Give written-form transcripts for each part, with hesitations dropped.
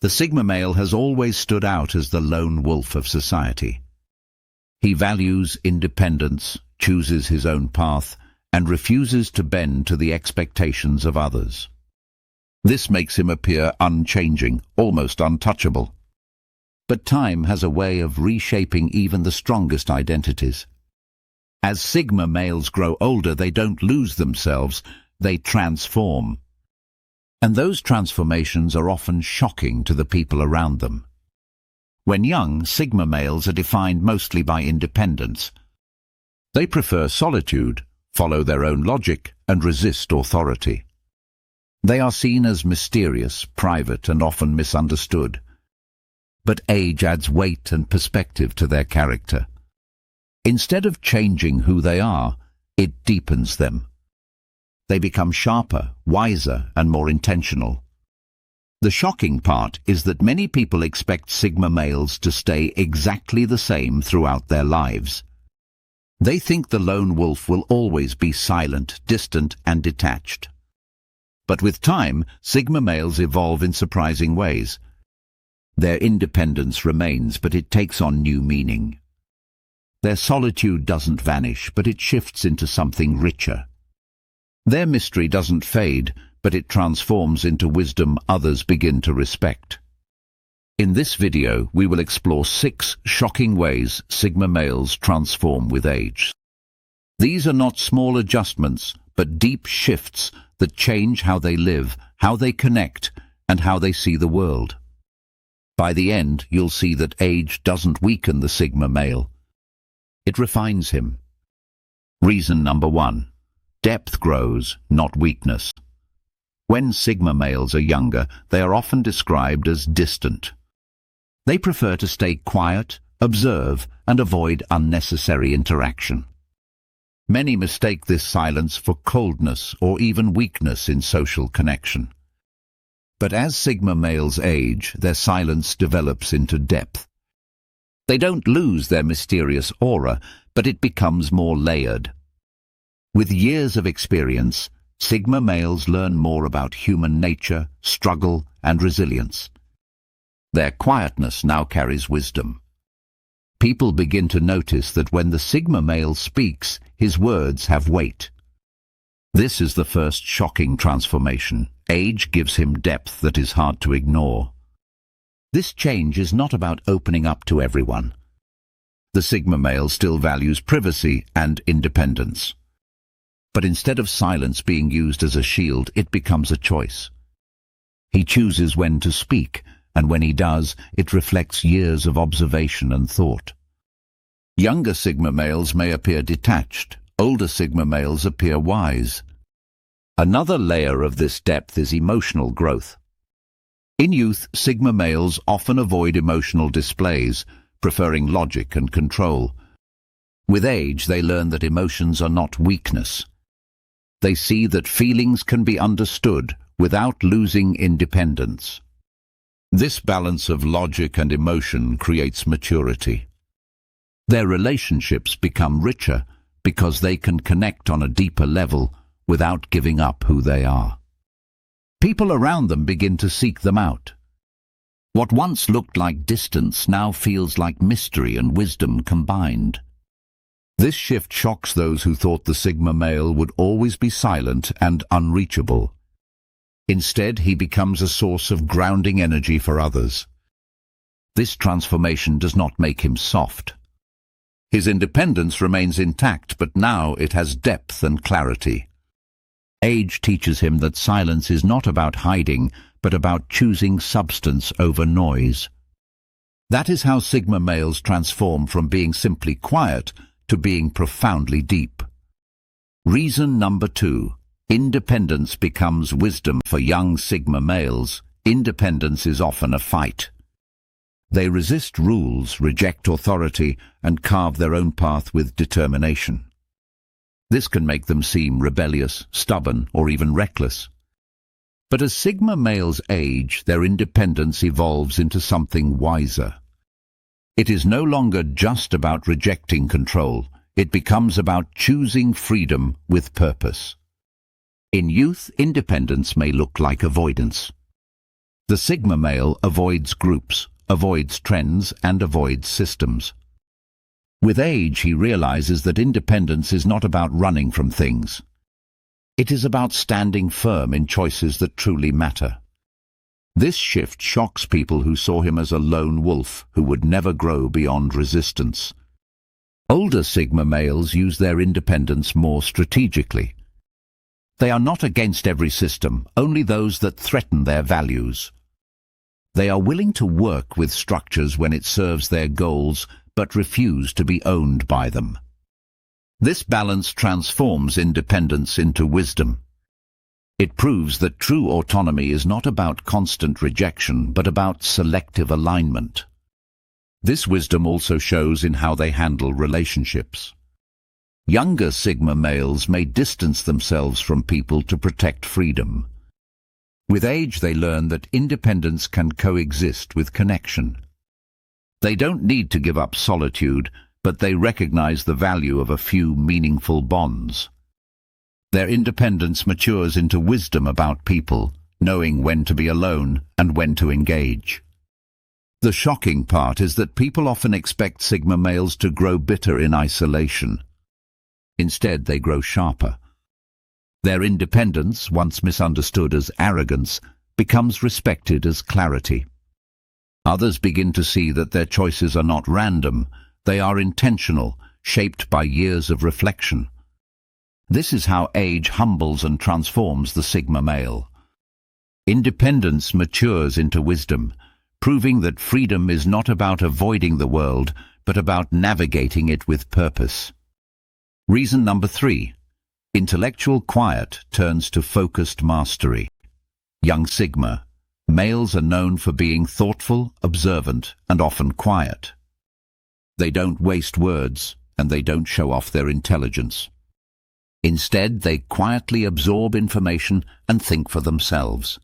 The Sigma male has always stood out as the lone wolf of society. He values independence, chooses his own path, and refuses to bend to the expectations of others. This makes him appear unchanging, almost untouchable. But time has a way of reshaping even the strongest identities. As Sigma males grow older, they don't lose themselves, they transform. And those transformations are often shocking to the people around them. When young, Sigma males are defined mostly by independence. They prefer solitude, follow their own logic, and resist authority. They are seen as mysterious, private, and often misunderstood. But age adds weight and perspective to their character. Instead of changing who they are, it deepens them. They become sharper, wiser, and more intentional. The shocking part is that many people expect Sigma males to stay exactly the same throughout their lives. They think the lone wolf will always be silent, distant, and detached. But with time, Sigma males evolve in surprising ways. Their independence remains, but it takes on new meaning. Their solitude doesn't vanish, but it shifts into something richer. Their mystery doesn't fade, but it transforms into wisdom others begin to respect. In this video, we will explore 6 shocking ways Sigma males transform with age. These are not small adjustments, but deep shifts that change how they live, how they connect, and how they see the world. By the end, you'll see that age doesn't weaken the Sigma male. It refines him. Reason number 1. Depth grows, not weakness. When Sigma males are younger, they are often described as distant. They prefer to stay quiet, observe, and avoid unnecessary interaction. Many mistake this silence for coldness or even weakness in social connection. But as Sigma males age, their silence develops into depth. They don't lose their mysterious aura, but it becomes more layered. With years of experience, Sigma males learn more about human nature, struggle, and resilience. Their quietness now carries wisdom. People begin to notice that when the Sigma male speaks, his words have weight. This is the first shocking transformation. Age gives him depth that is hard to ignore. This change is not about opening up to everyone. The Sigma male still values privacy and independence. But instead of silence being used as a shield, it becomes a choice. He chooses when to speak, and when he does, it reflects years of observation and thought. Younger Sigma males may appear detached, older Sigma males appear wise. Another layer of this depth is emotional growth. In youth, Sigma males often avoid emotional displays, preferring logic and control. With age, they learn that emotions are not weakness. They see that feelings can be understood without losing independence. This balance of logic and emotion creates maturity. Their relationships become richer because they can connect on a deeper level without giving up who they are. People around them begin to seek them out. What once looked like distance now feels like mystery and wisdom combined. This shift shocks those who thought the Sigma male would always be silent and unreachable. Instead, he becomes a source of grounding energy for others. This transformation does not make him soft. His independence remains intact, but now it has depth and clarity. Age teaches him that silence is not about hiding, but about choosing substance over noise. That is how Sigma males transform from being simply quiet to being profoundly deep. Reason number 2. Independence becomes wisdom. For young Sigma males, independence is often a fight. They resist rules, reject authority, and carve their own path with determination. This can make them seem rebellious, stubborn, or even reckless. But as Sigma males age, their independence evolves into something wiser. It is no longer just about rejecting control. It becomes about choosing freedom with purpose. In youth, independence may look like avoidance. The Sigma male avoids groups, avoids trends, and avoids systems. With age, he realizes that independence is not about running from things. It is about standing firm in choices that truly matter. This shift shocks people who saw him as a lone wolf who would never grow beyond resistance. Older Sigma males use their independence more strategically. They are not against every system, only those that threaten their values. They are willing to work with structures when it serves their goals, but refuse to be owned by them. This balance transforms independence into wisdom. It proves that true autonomy is not about constant rejection, but about selective alignment. This wisdom also shows in how they handle relationships. Younger Sigma males may distance themselves from people to protect freedom. With age, they learn that independence can coexist with connection. They don't need to give up solitude, but they recognize the value of a few meaningful bonds. Their independence matures into wisdom about people, knowing when to be alone and when to engage. The shocking part is that people often expect Sigma males to grow bitter in isolation. Instead, they grow sharper. Their independence, once misunderstood as arrogance, becomes respected as clarity. Others begin to see that their choices are not random, they are intentional, shaped by years of reflection. This is how age humbles and transforms the Sigma male. Independence matures into wisdom, proving that freedom is not about avoiding the world, but about navigating it with purpose. Reason number 3. Intellectual quiet turns to focused mastery. Young Sigma males are known for being thoughtful, observant, and often quiet. They don't waste words, and they don't show off their intelligence. Instead, they quietly absorb information and think for themselves.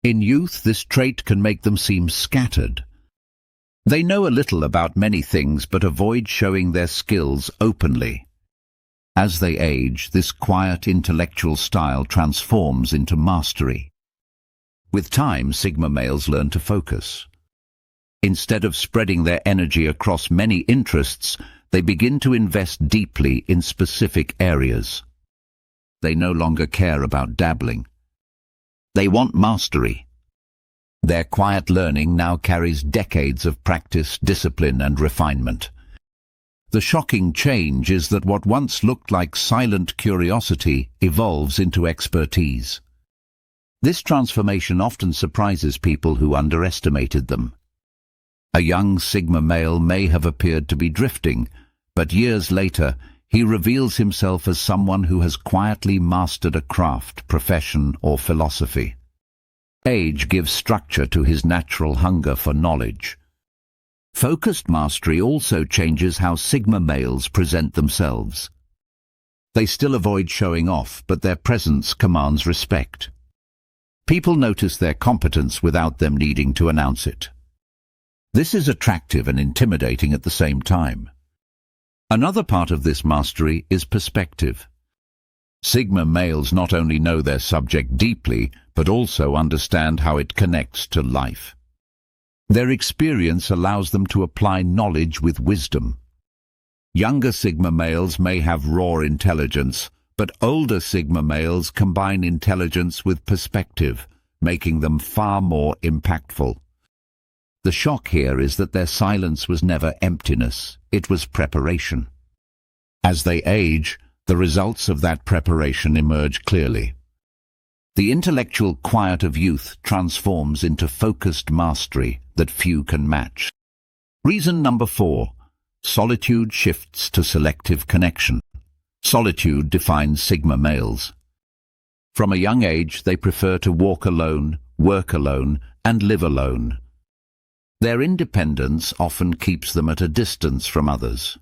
In youth, this trait can make them seem scattered. They know a little about many things but avoid showing their skills openly. As they age, this quiet intellectual style transforms into mastery. With time, Sigma males learn to focus. Instead of spreading their energy across many interests, they begin to invest deeply in specific areas. They no longer care about dabbling. They want mastery. Their quiet learning now carries decades of practice, discipline, and refinement. The shocking change is that what once looked like silent curiosity evolves into expertise. This transformation often surprises people who underestimated them. A young Sigma male may have appeared to be drifting, but years later he reveals himself as someone who has quietly mastered a craft, profession, or philosophy. Age gives structure to his natural hunger for knowledge. Focused mastery also changes how Sigma males present themselves. They still avoid showing off, but their presence commands respect. People notice their competence without them needing to announce it. This is attractive and intimidating at the same time. Another part of this mastery is perspective. Sigma males not only know their subject deeply, but also understand how it connects to life. Their experience allows them to apply knowledge with wisdom. Younger Sigma males may have raw intelligence, but older Sigma males combine intelligence with perspective, making them far more impactful. The shock here is that their silence was never emptiness, it was preparation. As they age, the results of that preparation emerge clearly. The intellectual quiet of youth transforms into focused mastery that few can match. Reason number 4. Solitude shifts to selective connection. Solitude defines Sigma males. From a young age, they prefer to walk alone, work alone, and live alone. Their independence often keeps them at a distance from others.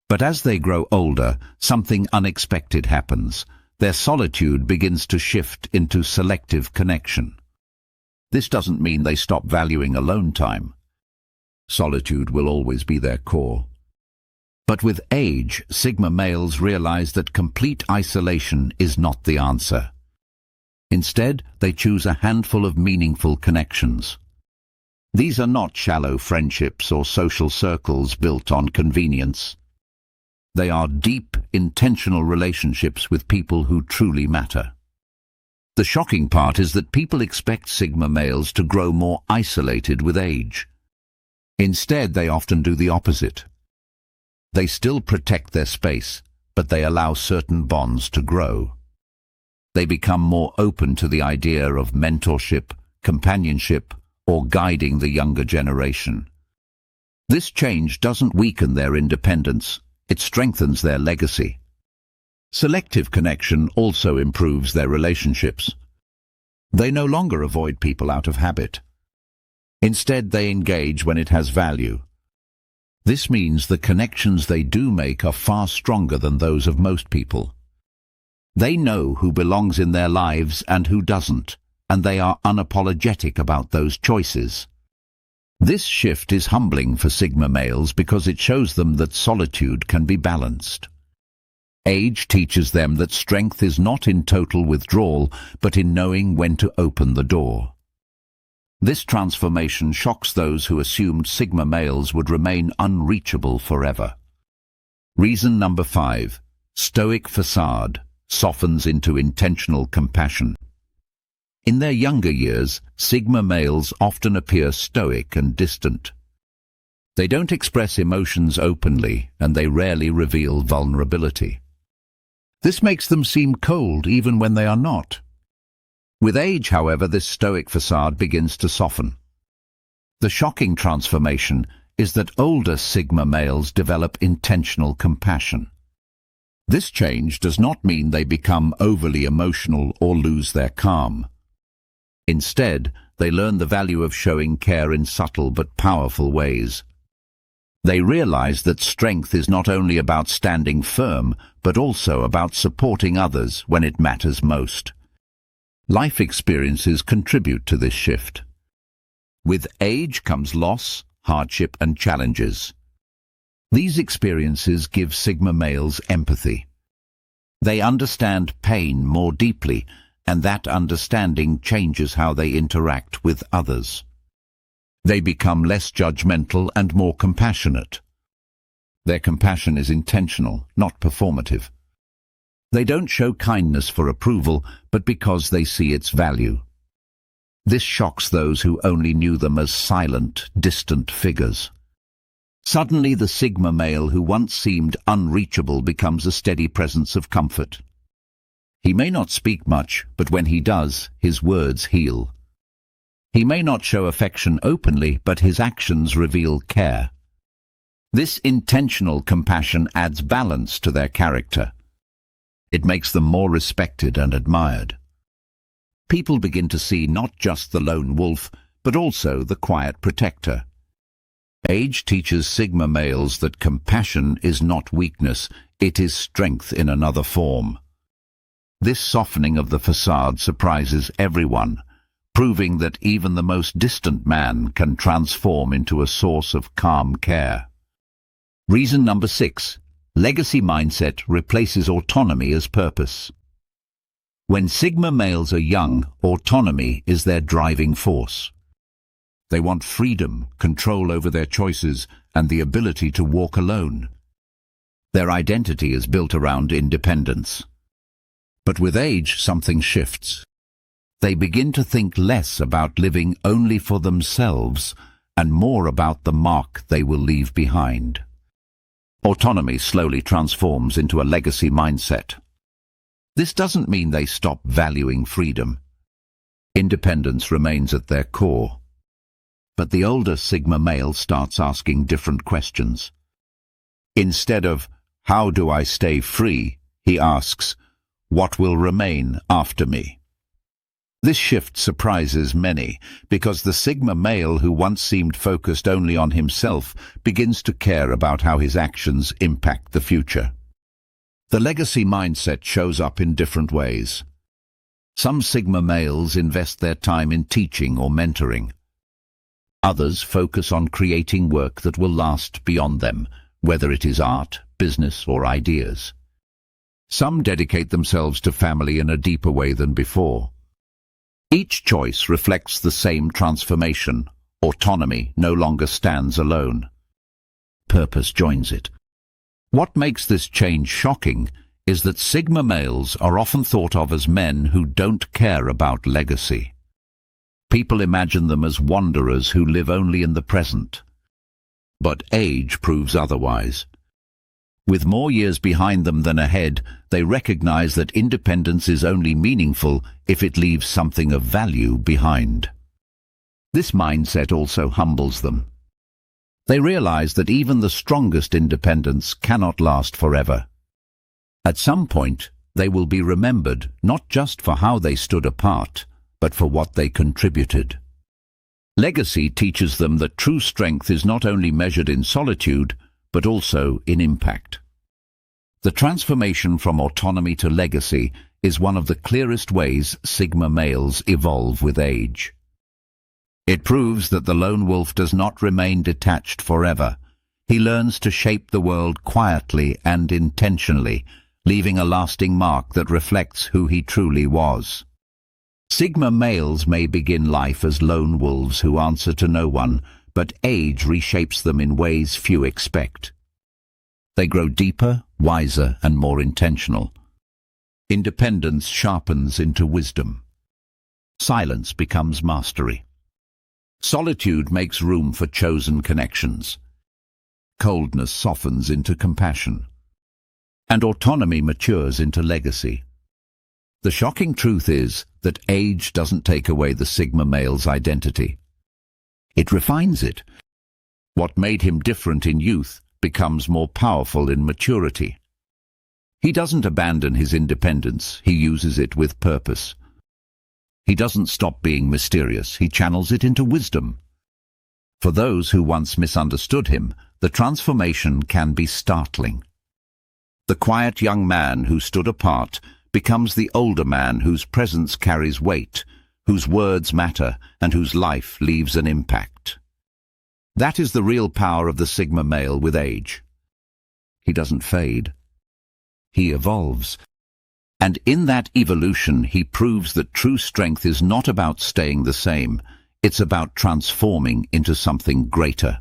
But as they grow older, something unexpected happens. Their solitude begins to shift into selective connection. This doesn't mean they stop valuing alone time. Solitude will always be their core. But with age, Sigma males realize that complete isolation is not the answer. Instead, they choose a handful of meaningful connections. These are not shallow friendships or social circles built on convenience. They are deep, intentional relationships with people who truly matter. The shocking part is that people expect Sigma males to grow more isolated with age. Instead, they often do the opposite. They still protect their space, but they allow certain bonds to grow. They become more open to the idea of mentorship, companionship, or guiding the younger generation. This change doesn't weaken their independence, it strengthens their legacy. Selective connection also improves their relationships. They no longer avoid people out of habit. Instead, they engage when it has value. This means the connections they do make are far stronger than those of most people. They know who belongs in their lives and who doesn't, and they are unapologetic about those choices. This shift is humbling for Sigma males because it shows them that solitude can be balanced. Age teaches them that strength is not in total withdrawal, but in knowing when to open the door. This transformation shocks those who assumed Sigma males would remain unreachable forever. Reason number 5. Stoic facade softens into intentional compassion. In their younger years, Sigma males often appear stoic and distant. They don't express emotions openly, and they rarely reveal vulnerability. This makes them seem cold even when they are not. With age, however, this stoic facade begins to soften. The shocking transformation is that older Sigma males develop intentional compassion. This change does not mean they become overly emotional or lose their calm. Instead, they learn the value of showing care in subtle but powerful ways. They realize that strength is not only about standing firm, but also about supporting others when it matters most. Life experiences contribute to this shift. With age comes loss, hardship, and challenges. These experiences give Sigma males empathy. They understand pain more deeply, and that understanding changes how they interact with others. They become less judgmental and more compassionate. Their compassion is intentional, not performative. They don't show kindness for approval, but because they see its value. This shocks those who only knew them as silent, distant figures. Suddenly, the Sigma male who once seemed unreachable becomes a steady presence of comfort. He may not speak much, but when he does, his words heal. He may not show affection openly, but his actions reveal care. This intentional compassion adds balance to their character. It makes them more respected and admired. People begin to see not just the lone wolf, but also the quiet protector. Age teaches Sigma males that compassion is not weakness, it is strength in another form. This softening of the facade surprises everyone, proving that even the most distant man can transform into a source of calm care. Reason number 6. Legacy mindset replaces autonomy as purpose. When Sigma males are young, autonomy is their driving force. They want freedom, control over their choices, and the ability to walk alone. Their identity is built around independence. But with age, something shifts. They begin to think less about living only for themselves and more about the mark they will leave behind. Autonomy slowly transforms into a legacy mindset. This doesn't mean they stop valuing freedom. Independence remains at their core. But the older Sigma male starts asking different questions. Instead of, "How do I stay free?" he asks, "What will remain after me?" This shift surprises many, because the Sigma male who once seemed focused only on himself begins to care about how his actions impact the future. The legacy mindset shows up in different ways. Some Sigma males invest their time in teaching or mentoring. Others focus on creating work that will last beyond them, whether it is art, business, or ideas. Some dedicate themselves to family in a deeper way than before. Each choice reflects the same transformation. Autonomy no longer stands alone. Purpose joins it. What makes this change shocking is that Sigma males are often thought of as men who don't care about legacy. People imagine them as wanderers who live only in the present. But age proves otherwise. With more years behind them than ahead, they recognize that independence is only meaningful if it leaves something of value behind. This mindset also humbles them. They realize that even the strongest independence cannot last forever. At some point, they will be remembered not just for how they stood apart, but for what they contributed. Legacy teaches them that true strength is not only measured in solitude, but also in impact. The transformation from autonomy to legacy is one of the clearest ways Sigma males evolve with age. It proves that the lone wolf does not remain detached forever. He learns to shape the world quietly and intentionally, leaving a lasting mark that reflects who he truly was. Sigma males may begin life as lone wolves who answer to no one, but age reshapes them in ways few expect. They grow deeper, wiser, and more intentional. Independence sharpens into wisdom. Silence becomes mastery. Solitude makes room for chosen connections. Coldness softens into compassion. And autonomy matures into legacy. The shocking truth is that age doesn't take away the Sigma male's identity. It refines it. What made him different in youth becomes more powerful in maturity. He doesn't abandon his independence, he uses it with purpose. He doesn't stop being mysterious, he channels it into wisdom. For those who once misunderstood him, the transformation can be startling. The quiet young man who stood apart becomes the older man whose presence carries weight, whose words matter, and whose life leaves an impact. That is the real power of the Sigma male with age. He doesn't fade. He evolves. And in that evolution, he proves that true strength is not about staying the same. It's about transforming into something greater.